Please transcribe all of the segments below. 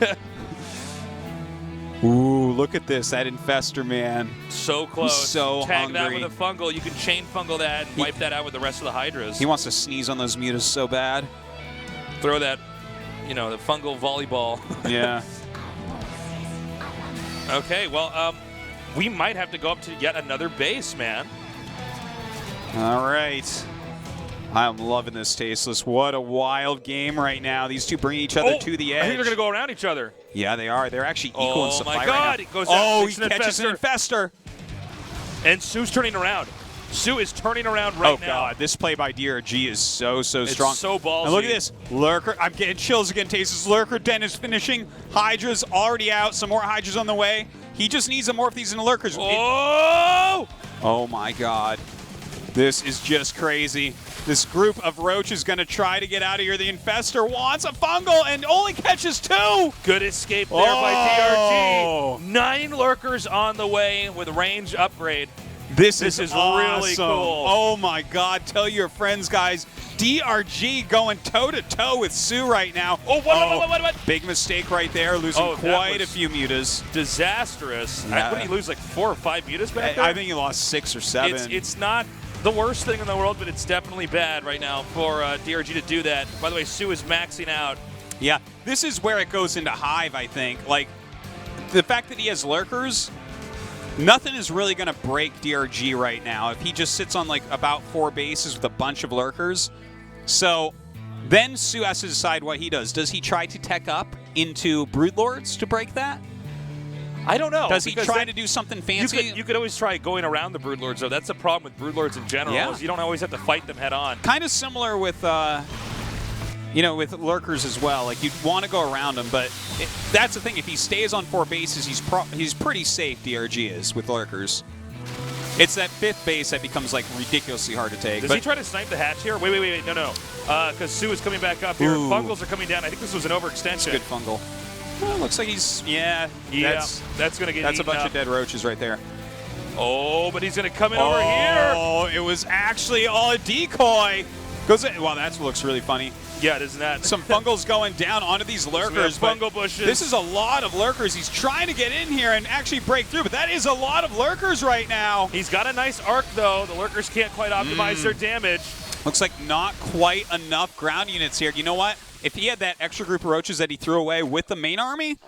Yep. Ooh, look at this. That Infestor, man. So close. He's so Tag hungry. that with a fungal. You can chain fungal that and wipe that out with the rest of the Hydras. He wants to sneeze on those mutas so bad. Throw that, the fungal volleyball. Yeah. Okay, well, we might have to go up to yet another base, man. All right. I'm loving this, Tasteless. What a wild game right now. These two bring each other to the edge. I think they're going to go around each other. Yeah, they are. They're actually equal in supply my God. right now. It goes oh, he catches an Infestor. And Sue's turning around. Sue is turning around right now. Oh, God. This play by DRG is so strong. It's so ballsy. And look at this. Lurker. I'm getting chills again, Tasteless. Lurker Den is finishing. Hydra's already out. Some more Hydras on the way. He just needs to morph these into Lurkers. Oh! Oh, my God. This is just crazy. This group of Roach is going to try to get out of here. The Infestor wants a fungal and only catches 2. Good escape there by DRG. 9 Lurkers on the way with range upgrade. This is really awesome. cool. Oh, my God. Tell your friends, guys. DRG going toe-to-toe with Sue right now. What? Big mistake right there, losing quite a few mutas. Disastrous. Yeah. What did he lose, like 4 or 5 mutas back there? I think he lost 6 or 7. It's not the worst thing in the world, but it's definitely bad right now for DRG to do that. By the way, Sue is maxing out. Yeah, this is where it goes into Hive, I think. Like, the fact that he has Lurkers, nothing is really going to break DRG right now if he just sits on, like, about 4 bases with a bunch of Lurkers. So then Sue has to decide what he does. Does he try to tech up into Broodlords to break that? I don't know. Does he try to do something fancy? You could always try going around the Broodlords, though. That's the problem with Broodlords in general. Yeah. Is you don't always have to fight them head on. Kind of similar with, with Lurkers as well. Like, you'd want to go around him, but that's the thing. If he stays on 4 bases, he's pretty safe, DRG is, with Lurkers. It's that 5th base that becomes, like, ridiculously hard to take. Does he try to snipe the hatch here? Wait. No. Because Sue is coming back up here. Ooh. Fungals are coming down. I think this was an overextension. Good fungal. Well, looks like he's, that's going to get That's a bunch up. of dead roaches right there. Oh, but he's going to come in over here. Oh, it was actually all a decoy. Wow, that looks really funny. Yeah, isn't that? Some fungals going down onto these Lurkers. Fungal bushes. This is a lot of Lurkers. He's trying to get in here and actually break through, but that is a lot of Lurkers right now. He's got a nice arc, though. The Lurkers can't quite optimize their damage. Looks like not quite enough ground units here. You know what? If he had that extra group of roaches that he threw away with the main army,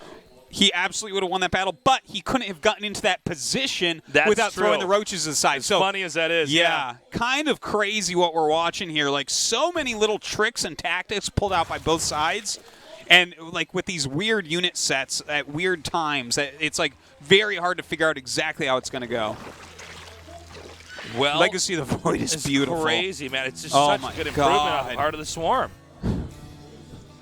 he absolutely would have won that battle, but he couldn't have gotten into that position without throwing the roaches aside. As funny as that is. Yeah, kind of crazy what we're watching here. Like, so many little tricks and tactics pulled out by both sides. And, like, with these weird unit sets at weird times, it's, like, very hard to figure out exactly how it's going to go. Well, Legacy of the Void is beautiful. Crazy, man. It's just such a good improvement on the Heart of the Swarm.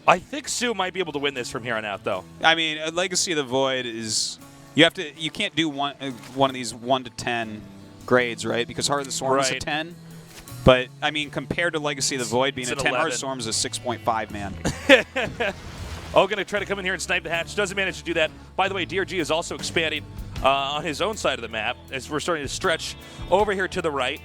I think Sue might be able to win this from here on out, though. I mean, Legacy of the Void is you can't do one of these 1 to 10 grades, right? Because Heart of the Swarm is a 10. But I mean, compared to Legacy of the Void being a 10, Heart of the Swarm is a 6.5, man. Going to try to come in here and snipe the hatch. Doesn't manage to do that. By the way, DRG is also expanding on his own side of the map as we're starting to stretch over here to the right.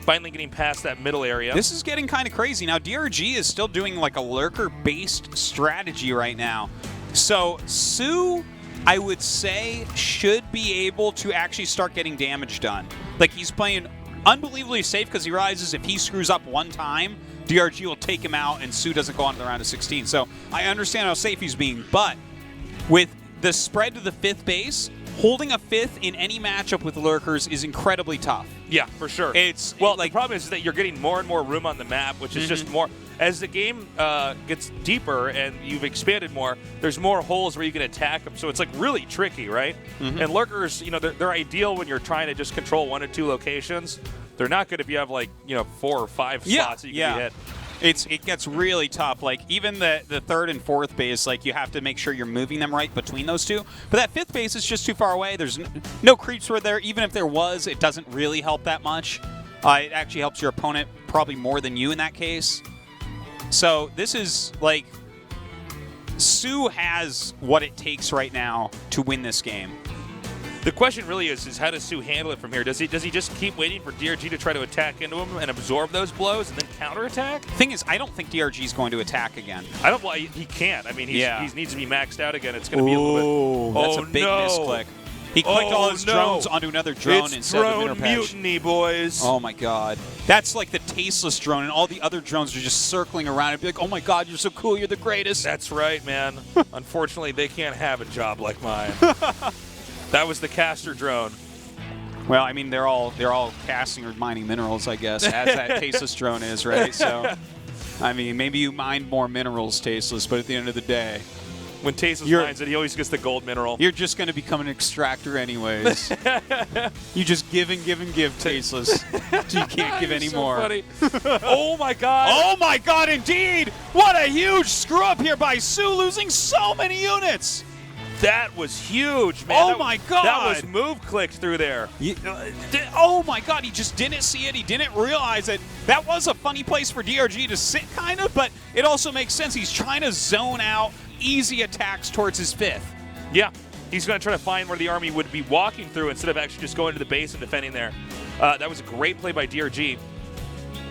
Finally getting past that middle area. This is getting kind of crazy. Now, DRG is still doing like a lurker-based strategy right now. So, Sue, I would say, should be able to actually start getting damage done. Like, he's playing unbelievably safe because he realizes if he screws up one time, DRG will take him out and Sue doesn't go on to the round of 16. So, I understand how safe he's being, but with the spread to the 5th base, holding a 5th in any matchup with lurkers is incredibly tough. Yeah, for sure. The problem is that you're getting more and more room on the map, which is just more. As the game gets deeper and you've expanded more, there's more holes where you can attack them. So it's like really tricky, right? And lurkers, they're ideal when you're trying to just control 1 or 2 locations. They're not good if you have 4 or 5 spots that you can hit. It gets really tough. Like, even the 3rd and 4th base, like, you have to make sure you're moving them right between those two. But that 5th base is just too far away. There's no creeps were there. Even if there was, it doesn't really help that much. It actually helps your opponent probably more than you in that case. So this is, like, Sue has what it takes right now to win this game. The question really is how does Su handle it from here? Does he just keep waiting for DRG to try to attack into him and absorb those blows and then counterattack? Thing is, I don't think DRG is going to attack again. Well, he can't. I mean, he needs to be maxed out again. It's going to be a little bit. That's a big misclick. He clicked all his drones onto another drone instead of It's drone mutiny, boys. Oh my god. That's like the tasteless drone, and all the other drones are just circling around and be like, oh my god, you're so cool, you're the greatest. That's right, man. Unfortunately, they can't have a job like mine. That was the caster drone. Well, I mean, they're all casting or mining minerals, I guess, as that tasteless drone is, right? So, I mean, maybe you mine more minerals, tasteless, but at the end of the day, when Tasteless mines it, he always gets the gold mineral. You're just going to become an extractor anyways. You just give and give and give, Tasteless. You can't give any more. Funny. Oh my god. Oh my god, indeed! What a huge screw up here by Su, losing so many units. That was huge, man. Oh my god. That was move clicked through there. Oh my god, he just didn't see it. He didn't realize it. That was a funny place for DRG to sit, kind of, but it also makes sense. He's trying to zone out easy attacks towards his 5th. Yeah, he's going to try to find where the army would be walking through instead of actually just going to the base and defending there. That was a great play by DRG.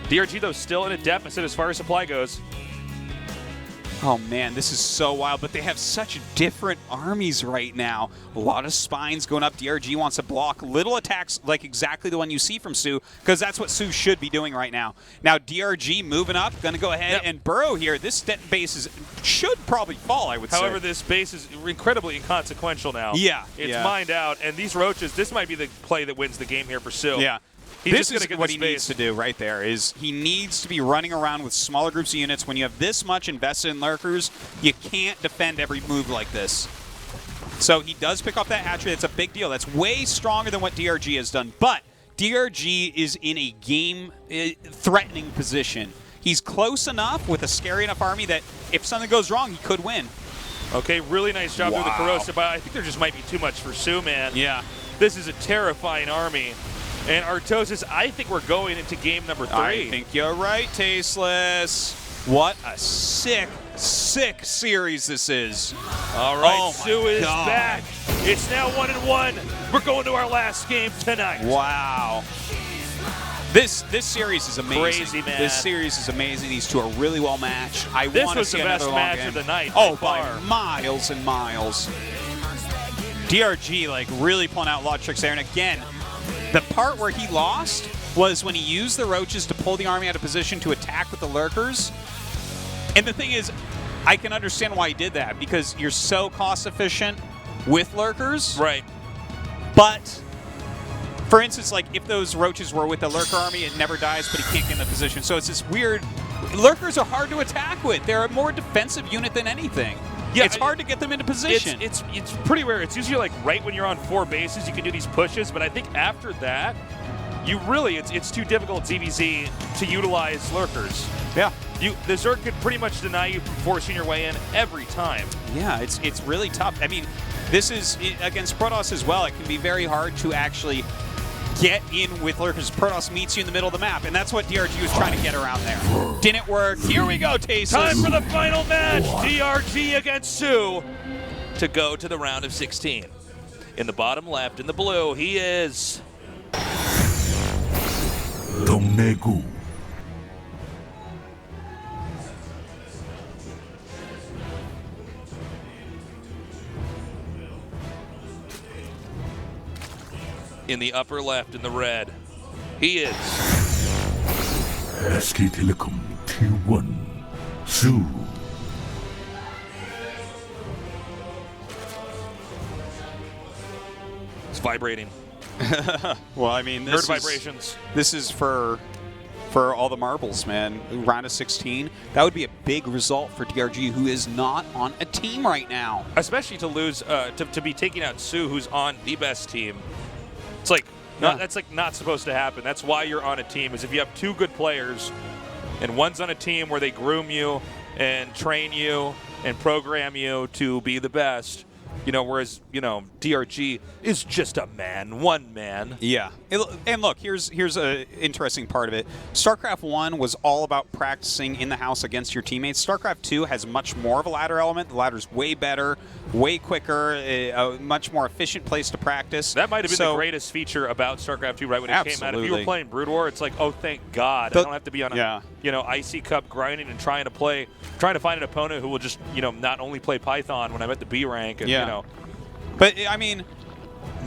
DRG, though, still in a deficit as far as supply goes. Oh, man, this is so wild, but they have such different armies right now. A lot of spines going up. DRG wants to block little attacks like exactly the one you see from Su, because that's what Su should be doing right now. Now, DRG moving up, going to go ahead and burrow here. This base should probably fall, I would say. However, this base is incredibly inconsequential now. Yeah. It's mined out, and these roaches, this might be the play that wins the game here for Su. Yeah. This is what he needs to do right there, is he needs to be running around with smaller groups of units. When you have this much invested in lurkers, you can't defend every move like this. So he does pick up that hatchery. That's a big deal. That's way stronger than what DRG has done. But DRG is in a game-threatening position. He's close enough with a scary enough army that if something goes wrong, he could win. Okay, really nice job through the corrosive, but I think there just might be too much for Su, man. Yeah. This is a terrifying army. And Artosis, I think we're going into game number 3. I think you're right, Tasteless. What a sick, sick series this is. All right, Su is back. It's now 1-1. We're going to our last game tonight. Wow. This series is amazing. Crazy, man. This series is amazing. These two are really well matched. This was the best match of the night. Oh, by miles and miles. DRG, like, really pulling out a lot of tricks there. And again, the part where he lost was when he used the roaches to pull the army out of position to attack with the lurkers. And the thing is, I can understand why he did that, because you're so cost efficient with lurkers. Right. But, for instance, like if those roaches were with the lurker army, it never dies, but he can't get in the position. So it's this weird... Lurkers are hard to attack with. They're a more defensive unit than anything. Yeah, it's hard to get them into position. It's pretty rare. It's usually like right when you're on 4 bases, you can do these pushes. But I think after that, you really it's too difficult ZVZ to utilize lurkers. Yeah, the Zerg could pretty much deny you from forcing your way in every time. Yeah, it's really tough. I mean, this is against Protoss as well. It can be very hard to actually get in with lurkers. Protoss meets you in the middle of the map, and that's what DRG was trying to get around there. Didn't work. Here we go, Tasteless. Time for the final match. DRG against Su to go to the round of 16. In the bottom left, in the blue, he is... Domnegu. In the upper left, in the red, he is... SK Telecom T1 Su. It's vibrating. Well, I mean, Heard vibrations. This is for all the marbles, man. Round of 16. That would be a big result for DRG, who is not on a team right now. Especially to lose, to be taking out Su, who's on the best team. It's like, that's like not supposed to happen. That's why you're on a team, is if you have 2 good players and one's on a team where they groom you and train you and program you to be the best, Whereas, DRG is just a man, one man. Yeah. And look, here's an interesting part of it. StarCraft 1 was all about practicing in the house against your teammates. StarCraft 2 has much more of a ladder element. The ladder's way better, way quicker, a much more efficient place to practice. That might have been the greatest feature about StarCraft 2 right when it came out. If you were playing Brood War, it's like, oh, thank God. I don't have to be on a IC Cup grinding and trying to find an opponent who will just, not only play Python when I'm at the B rank and, But, I mean,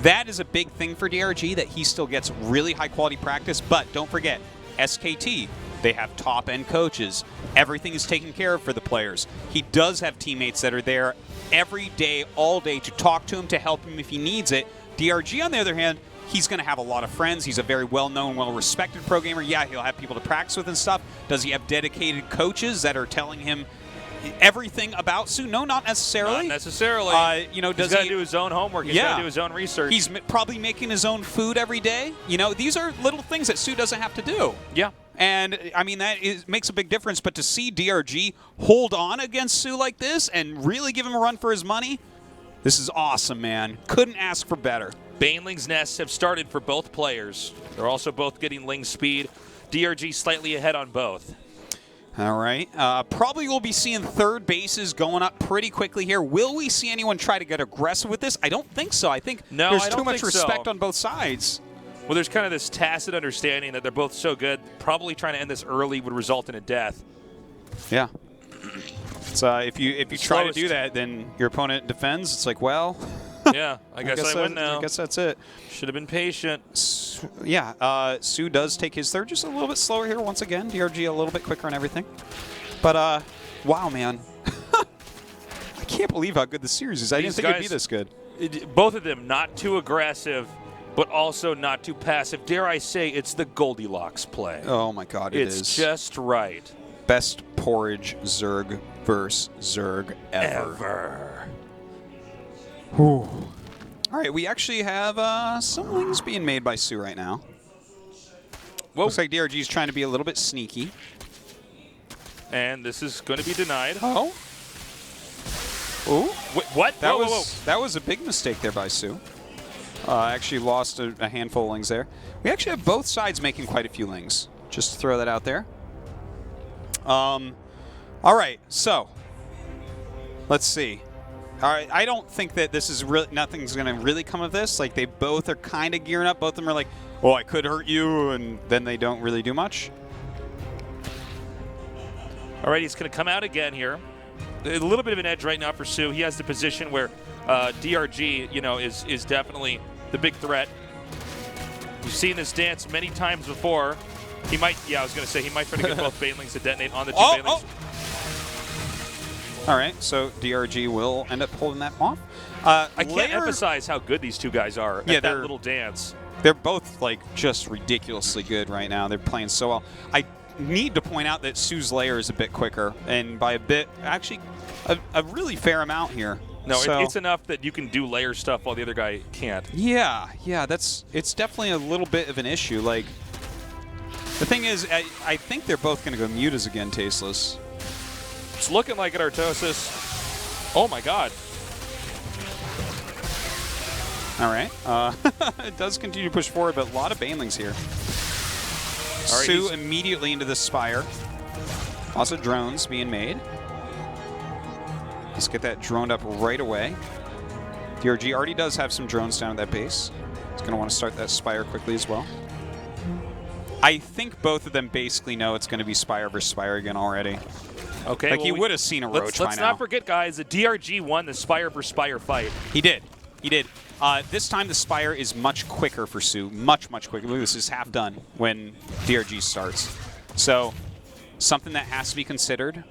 that is a big thing for DRG, that he still gets really high-quality practice. But don't forget, SKT, they have top-end coaches. Everything is taken care of for the players. He does have teammates that are there every day, all day, to talk to him, to help him if he needs it. DRG, on the other hand, he's going to have a lot of friends. He's a very well-known, well-respected pro gamer. Yeah, he'll have people to practice with and stuff. Does he have dedicated coaches that are telling him everything about Su? No, not necessarily. Not necessarily. Does he's got to do his own homework. He's got to do his own research. He's probably making his own food every day. These are little things that Su doesn't have to do. Yeah. And, I mean, makes a big difference. But to see DRG hold on against Su like this and really give him a run for his money, this is awesome, man. Couldn't ask for better. Baneling's nests have started for both players. They're also both getting Ling speed. DRG slightly ahead on both. All right. Probably we'll be seeing third bases going up pretty quickly here. Will we see anyone try to get aggressive with this? I don't think so. I think there's too much respect on both sides. Well, there's kind of this tacit understanding that they're both so good. Probably trying to end this early would result in a death. Yeah. So if you try to do that, then your opponent defends. It's like, well... Yeah, I guess I win now. I guess that's it. Should have been patient. Su does take his third, just a little bit slower here once again. DRG a little bit quicker on everything. But, wow, man. I can't believe how good the series is. I didn't think it'd be this good. Both of them not too aggressive, but also not too passive. Dare I say, it's the Goldilocks play. Oh, my God, it is. It's just right. Best porridge Zerg versus Zerg ever. Whew. All right, we actually have some wings being made by Su right now. Looks like DRG is trying to be a little bit sneaky. And this is going to be denied. Oh. Ooh. What? That was a big mistake there by Su. Actually lost a handful of lings there. We actually have both sides making quite a few lings. Just to throw that out there. All right, so let's see. All right, I don't think that this is really, nothing's going to really come of this. Like, they both are kind of gearing up. Both of them are like, oh, I could hurt you, and then they don't really do much. All right, he's going to come out again here. A little bit of an edge right now for Su. He has the position where DRG, is definitely the big threat. We've seen this dance many times before. He might, I was going to say, he might try to get both Banelings to detonate on the two Banelings. All right, so DRG will end up pulling that off. I can't emphasize how good these two guys are at that little dance. They're both, like, just ridiculously good right now. They're playing so well. I need to point out that Su's layer is a bit quicker, and by a bit, actually, a really fair amount here. No, it's enough that you can do layer stuff while the other guy can't. Yeah, it's definitely a little bit of an issue. Like, the thing is, I think they're both going to go mutas again, Tasteless. It's looking like it, Artosis. Oh, my God. All right. It does continue to push forward, but a lot of Banelings here. All right, Su immediately into the Spire. Lots of drones being made. Let's get that droned up right away. DRG already does have some drones down at that base. He's going to want to start that Spire quickly as well. I think both of them basically know it's going to be Spire versus Spire again already. Okay, like, he would have seen a Roach by now. Let's not forget, guys, the DRG won the Spire versus Spire fight. He did. He did. This time the Spire is much quicker for Su. Much, much quicker. Look, this is half done when DRG starts. So, something that has to be considered.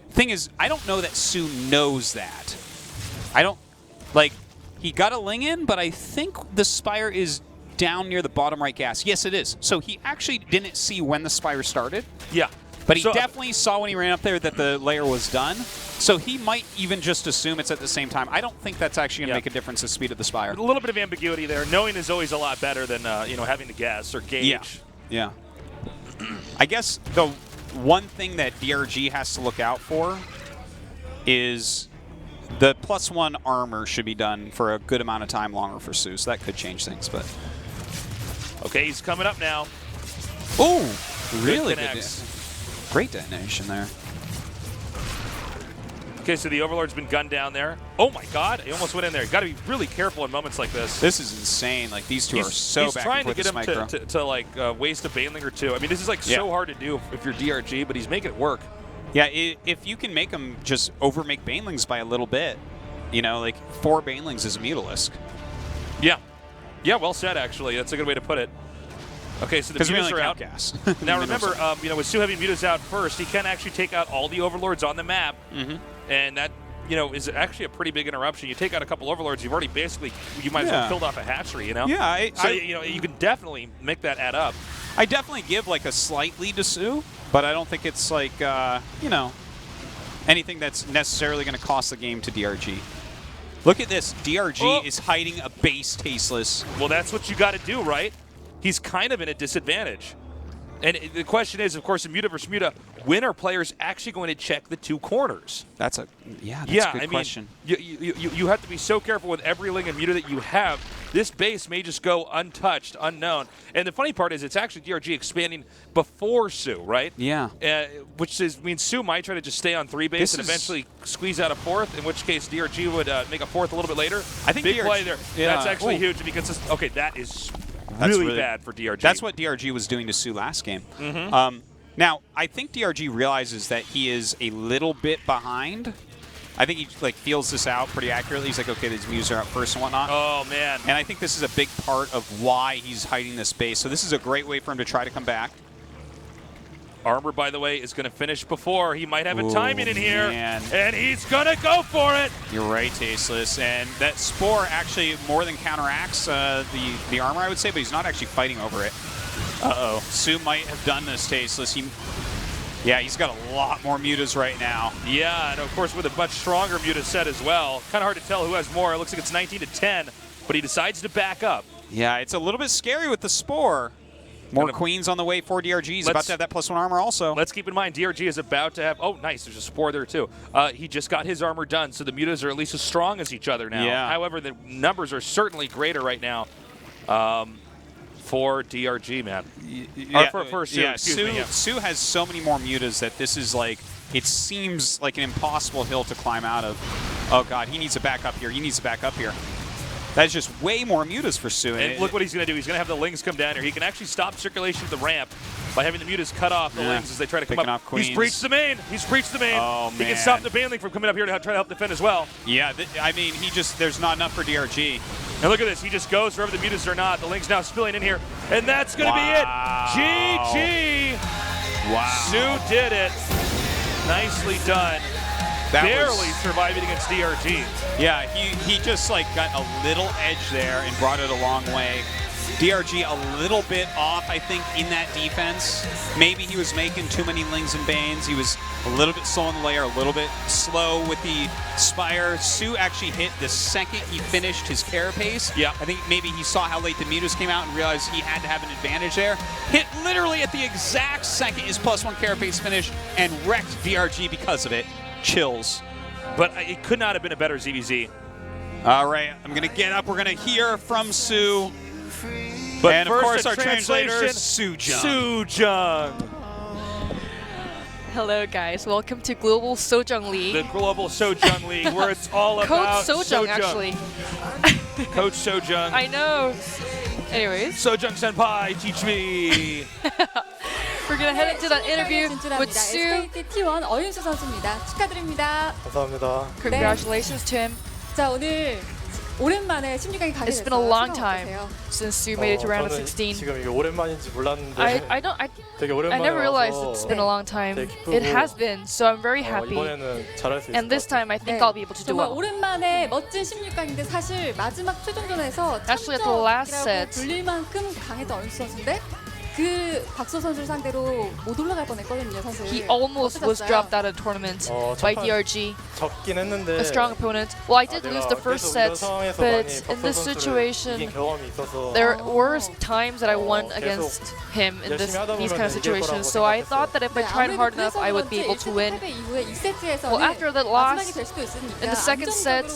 Thing is, I don't know that Su knows that. I don't, like, he got a Ling in, but I think the Spire is down near the bottom right gas. Yes, it is. So he actually didn't see when the Spire started. Yeah. But he definitely saw when he ran up there that the layer was done. So he might even just assume it's at the same time. I don't think that's actually going to make a difference in the speed of the Spire. A little bit of ambiguity there. Knowing is always a lot better than having to guess or gauge. Yeah. I guess the one thing that DRG has to look out for is The +1 armor should be done for a good amount of time longer for Sue, so that could change things. But okay, he's coming up now. oh, really good. Connects. Great detonation there. Okay, so the Overlord's been gunned down there. Oh my God, he almost went in there. You got to be really careful in moments like this. This is insane. Like these two are so he's back trying and to forth get him with to like waste a Baneling or two. I mean, this is like so hard to do if you're DRG, but he's making it work. Yeah, if you can make them just overmake Banelings by a little bit, you know, like 4 Banelings is a Mutalisk. Yeah. Yeah, well said, actually. That's a good way to put it. Okay, so the mutas are out. Gas. Now remember, you know, with Sue having mutas out first, he can actually take out all the Overlords on the map, and that, you know, is actually a pretty big interruption. You take out a couple Overlords, you've already basically, you might as well killed off a hatchery, you know? Yeah, so you know, you can definitely make that add up. I definitely give like a slight lead to Sue, but I don't think it's like, you know, anything that's necessarily going to cost the game to DRG. Look at this. DRG is hiding a base Tasteless. Well, that's what you got to do, right? He's kind of in a disadvantage. And the question is, of course, in Muta versus Muta, when are players actually going to check the 2 corners? That's a good question. You have to be so careful with every Ling and Muta that you have. This base may just go untouched, unknown. And the funny part is it's actually DRG expanding before Sue, right? Yeah. Which means Sue might try to just stay on 3 base and eventually squeeze out a 4th, in which case DRG would make a 4th a little bit later. I think big play there. Yeah. That's actually huge to be consistent. Okay, that is really bad for DRG. That's what DRG was doing to Sue last game. Now, I think DRG realizes that he is a little bit behind. I think he like feels this out pretty accurately. He's like, okay, these mutas are out first and whatnot. Oh, man. And I think this is a big part of why he's hiding this base. So this is a great way for him to try to come back. Armor, by the way, is going to finish before. He might have a timing in here, man. and he's going to go for it. You're right, Tasteless. And that Spore actually more than counteracts the armor, I would say, but he's not actually fighting over it. Uh-oh. Sue might have done this, Tasteless. Yeah, he's got a lot more mutas right now. Yeah, and of course with a much stronger muta set as well. Kind of hard to tell who has more. It looks like it's 19 to 10, but he decides to back up. Yeah, it's a little bit scary with the Spore. More queens on the way for DRG. He's about to have that +1 armor also. Let's keep in mind, DRG is about to have... Oh, nice. There's a Spore there, too. He just got his armor done, so the mutas are at least as strong as each other now. Yeah. However, the numbers are certainly greater right now for DRG, man. Yeah, for Sue, excuse me. Sue has so many more mutas that this is like... It seems like an impossible hill to climb out of. Oh, God. He needs to back up here. He needs to back up here. That's just way more mutas for Sue. And look what he's going to do. He's going to have the Lings come down here. He can actually stop circulation of the ramp by having the mutas cut off the Lings as they try to come up. He's breached the main. He's breached the main. Oh, man. He can stop the Baneling from coming up here to try to help defend as well. Yeah, I mean, there's not enough for DRG. And look at this. He just goes wherever the mutas are not. The Ling's now spilling in here. And that's going to be it. GG. Wow. Sue did it. Nicely done. Barely surviving against DRG. Yeah, he just like got a little edge there and brought it a long way. DRG a little bit off, I think, in that defense. Maybe he was making too many Lings and Banes. He was a little bit slow in the layer, a little bit slow with the Spire. Sue actually hit the second he finished his carapace. Yeah. I think maybe he saw how late the mutas came out and realized he had to have an advantage there. Hit literally at the exact second his +1 carapace finished and wrecked DRG because of it. Chills. But it could not have been a better ZVZ. All right, I'm going to get up. We're going to hear from Sue. But and first, of course, our translation, translator, Sujung. Sujung. Hello, guys. Welcome to Global Sojung League. The Global Sojung League, where it's all Coach about Sojung, actually. Coach Sojung. I know. Anyways. Sojung Senpai, teach me. We're going to head into that interview with Sue. T1 어윤수 선수입니다. 축하드립니다. 감사합니다. Congratulations to him. 자, 오늘 오랜만에 16강에 가게 It's been 됐어요. a long 소감 time 어떠세요? since Sue made it to round of 저는 16. 지금 이게 오랜만인지 몰랐는데 되게 I 오랜만에 never realized 와서 it's been a long time. 되게 기쁘고, It has been, so I'm very happy. 이번에는 잘할 수 있을 And this 것 같아요. time, I think 네, I'll be able to do 정말 well. 오랜만에 멋진 16강인데 사실 마지막 최종전에서 Actually, at the last 참적이라고 set. 불릴 만큼 강했던 어윤수 선수인데 그 박소 선수를 상대로 못 올라갈 뻔했거든요, 사실. He almost was 어떠셨어요? dropped out of the tournament by DRG, 접긴 했는데 a strong opponent. Well, I did 내가 lose the first 계속 이런 set, 상황에서 but 많이 in this 박소 선수를 situation, 이긴 경험이 있어서 there were times that I won 계속 against him in 열심히 하다 these 보면 kind of 이길 거라고 situations. So I thought that if I 네, tried 아무래도 hard enough, 그래서 I would be able 그런지 to win. 1세트 이후에 2세트에서는 Well, after that 마지막이 loss, 될 수도 있으니까 in the second set,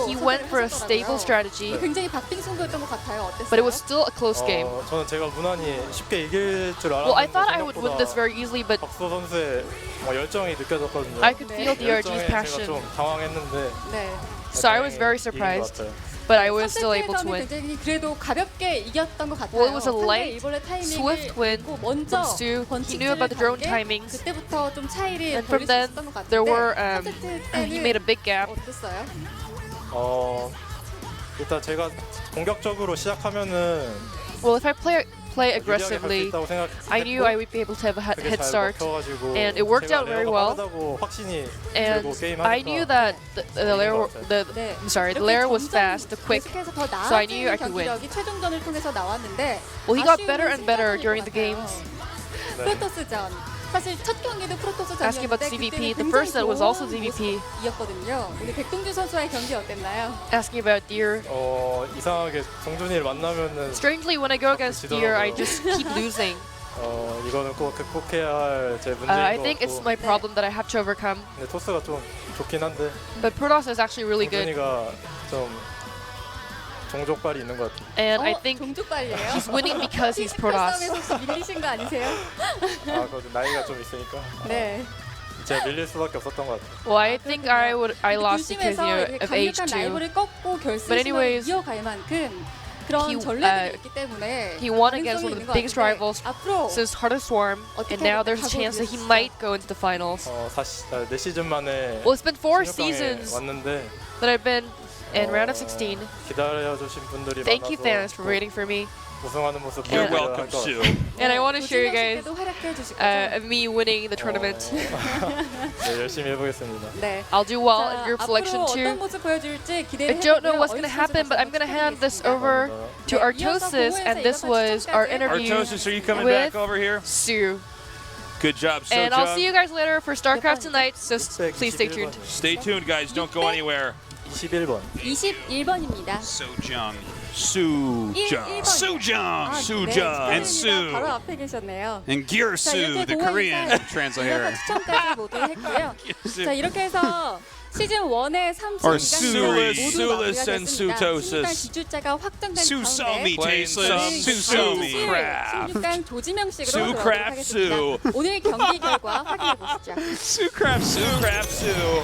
he went for a stable strategy, 굉장히 박빙승부였던 것 같아요. 어땠어요? but it was still a close game. 저는 제가 무난히 쉽게 이길 줄 Well, I 알았는데 thought I would win this very easily, but 박소 선수의 열정이 느껴졌거든요. I could feel DRG's 열정에 제가 passion, 좀 당황했는데 네. so I was very 이긴 것 surprised, 같아요. but I was still able to 첫 win. 세트에서는 굉장히 그래도 가볍게 이겼던 것 같아요. Well, it was a 상대 light, 일본의 타이밍을 swift win 읽고 먼저 from Stu. He 번칙을 knew about the drone 간 게 timings, 그때부터 좀 차이를 and from 벌릴 수 then 있었던 것 같은데 there were 첫 세트 he made a 때는 big gap. 어땠어요? 일단 제가 공격적으로 시작하면은 Well, if I play 유리하게 갈수 aggressively, 있다고 I knew I 생각했고 would be able to have a 그게 head 잘 start, 먹혀가지고 and it worked 제가 out very 레어가 well. 빠르다고 확신이 and 들고 게임하니까 I knew that the layer, 네. I'm sorry, the 이렇게 layer was 점점 fast, the quick. 계속해서 더 so I knew I 나아지는 could win. 경기력이 최종전을 통해서 나왔는데 Well, he got 아쉬움은 better and better 승자전일 during 것 the games. 같아요. 프로토스전 사실 첫 경기도 프로토스전이었는데 Asking about CVP, 그때는 the first set was also 굉장히 CVP. 좋은 모습이었거든요. 우리 백동준 선수와의 경기 어땠나요? Asking about Deer. 이상하게 동준이를 만나면은 Strangely, when I go against Deer, I just keep losing. 이거는 꼭 극복해야 할 제 문제인 I 것 think it's 같고 my problem that I have to overcome. 근데 토스가 좀 좋긴 한데 But Protoss is actually really good, 동준이가 좀 종족발이 있는 것 같아요. and I think 종족발이에요? he's winning because he's Protoss. 싸움에서 혹시 밀리신 거 아니세요? 그것도 나이가 좀 있으니까 네. 제가 밀릴 수밖에 없었던 것 같아요. Well, I think I lost because 중심에서 of age 강력한 too. 라이벌을 꺾고 But 결승을 anyways, 이어갈 만큼 그런 he, 전례들이 있기 때문에 he won against one of 가능성이 있는 the 것 biggest 같은데 rivals 앞으로 since Heart of Swarm, and now there's a chance that he might go into the finals. 4시즌 만에 Well, it's been 4 16강에 seasons 왔는데 that I've been in round of 16. 기다려주신 분들이 Thank you, 많아서 fans, for waiting for me. 우승하는 모습 You're 보여드려야 welcome, 할것 같아요. Sue. And I want to show you guys 도 활약해 주실 거죠? of me winning the tournament. 네, 열심히 해보겠습니다. 네. I'll do well 자, in group 앞으로 selection 어떤 too. 모습 보여줄지 I 기대를 don't know 해보고요. what's going to 어윤수 happen, but I'm going to hand this over to Artosis, and this was our interview Artosis, are you coming with back over here? Sue. Good job, Sojung. And I'll see you guys later for StarCraft tonight, so please stay tuned. Stay tuned, guys. Don't go anywhere. 21번 21번입니다. Sojung. Sojung. Sojung. Sujung. And Sue. 바로 앞에 계셨네요. And 자, Girsu, 이렇게 the 동호회 Korean 인사 translator. 추천까지 모두 했고요. 자, 이렇게 해서 시즌 1의 3, Or 4강전 Sulis, 모두 Sulis 마무리가 and 됐습니다. Sutosis. 16강 기출자가 확정된 Sue saw me, 가운데 tasteless. Sue saw me. Craft. 16강 조지명식으로 Sue 들어가도록 Craft 하겠습니다. 오늘 경기 결과 확인해 보시죠. Sue Crap Sue. Crap Sue.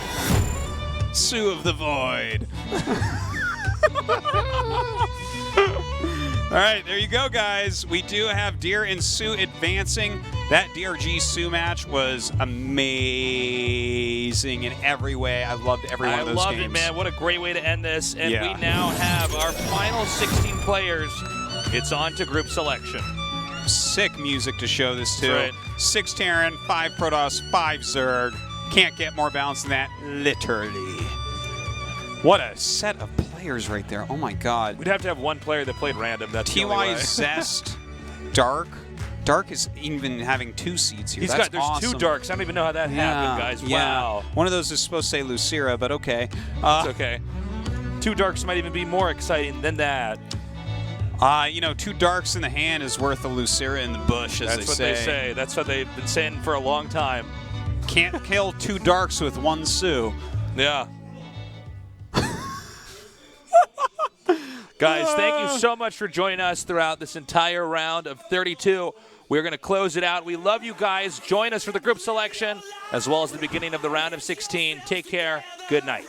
Sue of the Void. All right, there you go, guys. We do have Deer and Sue advancing. That DRG Sue match was amazing in every way. I loved every one of those I loved games. it, man. What a great way to end this. And Yeah. we now have our final 16 players. It's on to group selection. Sick music to show this too. Right. 6 Terran, 5 Protoss, 5 Zerg. Can't get more balanced than that, literally. What a set of players right there. Oh my god. We'd have to have one player that played random. That's the only TY way. Zest, Dark. Dark is even having 2 seats here. That's There's awesome. 2 darks. I don't even know how that happened, guys. Yeah. Wow. One of those is supposed to say Lucira, but okay. It's okay. 2 darks might even be more exciting than that. You know, 2 darks in the hand is worth a Lucira in the bush, as That's what they say. That's what they've been saying for a long time. Can't kill 2 darks with 1 Sue. Yeah. Guys, thank you so much for joining us throughout this entire round of 32. We're going to close it out. We love you guys. Join us for the group selection as well as the beginning of the round of 16. Take care. Good night.